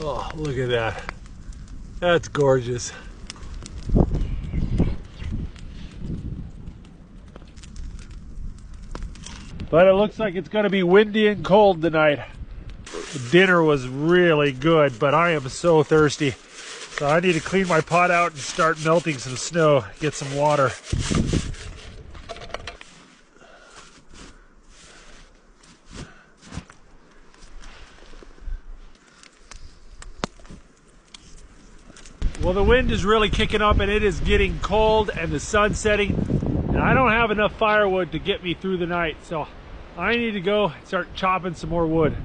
Oh, look at that. That's gorgeous. But it looks like it's going to be windy and cold tonight. Dinner was really good, but I am so thirsty. So I need to clean my pot out and start melting some snow, get some water. Well, the wind is really kicking up and it is getting cold and the sun's setting. And I don't have enough firewood to get me through the night, so I need to go start chopping some more wood.